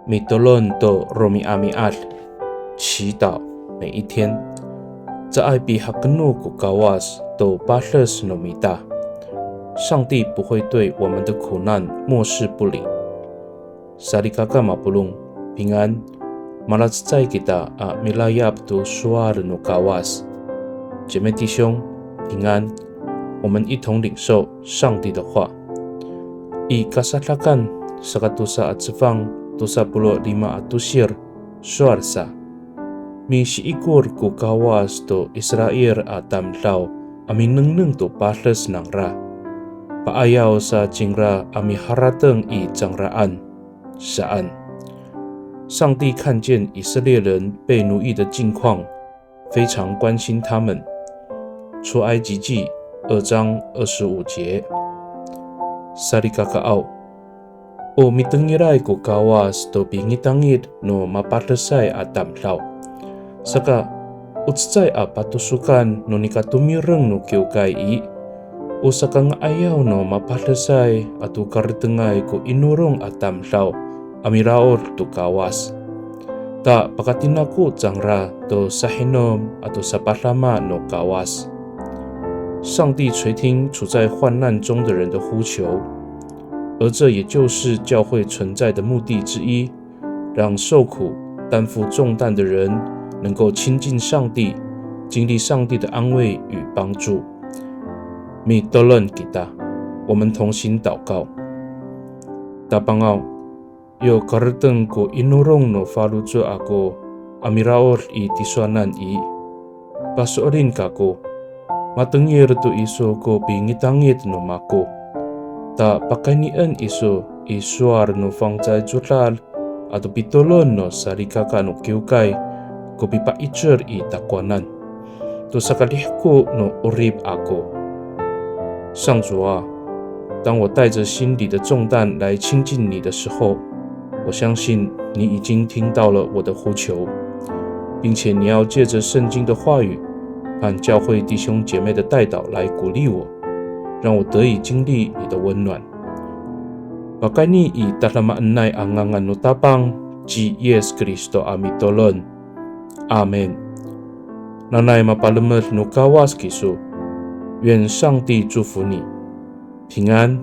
米多伦多罗米阿米阿，祈祷每一天。在爱比哈根努古高瓦斯都巴勒斯诺米达，上帝不会对我们的苦难漠视不理。萨利卡嘎马布隆平安，马拉兹在给达阿米拉亚布都苏阿的努高瓦斯，姐妹弟兄平安，我们一同领受上帝的话。以卡萨拉干萨卡杜萨阿兹方杜萨布罗利马阿杜西尔苏尔萨。Misiikur ku kawas to Israel atam lao ami nengneng to pasles nang ra. Paayaw sa jingra ami harateng i jangraan saan. 上帝看见以色列人被奴役的境况，非常关心他们。出埃及记2章25节。Sarikakaau o mitengirai ku kawas to bingitangit no mapatesai atam lao.Saka utsay a patusukan no nikatumireng no kiukai o saka nga ayaw no mapalasay at ukaritengay ko inurong atam lao amiraor to kawas. Ta pakatinako jangra to sahinom at sa palama no kawas. 上帝垂听处在患难中的人的呼求，而这也就是教会存在的目的之一，让受苦担负重担的人能够亲近上帝，经历上帝的安慰与帮助。米多伦给达，我们同心祷告。大邦奥，有卡尔登过伊诺隆诺法鲁佐阿哥阿米拉尔伊迪索南伊，巴索林卡哥，马登耶尔多伊索哥比尼当耶诺马哥，ta pakanian iso isuar no fangzai jutal atau pitolon no sarikaka no kiukai.Ko pipa icer i takwanan, to sakalihku no urib ako。上主啊，当我带着心里的重担来亲近你的时候，我相信你已经听到了我的呼求，并且你要借着圣经的话语和教会弟兄姐妹的代祷来鼓励我，让我得以经历你的温暖。Pakani i tatamaanay angangan no tapang Ji Yes Kristo Amitolon。Amen。Nanay mapalamat no kawas kiso，愿上帝祝福你，平安。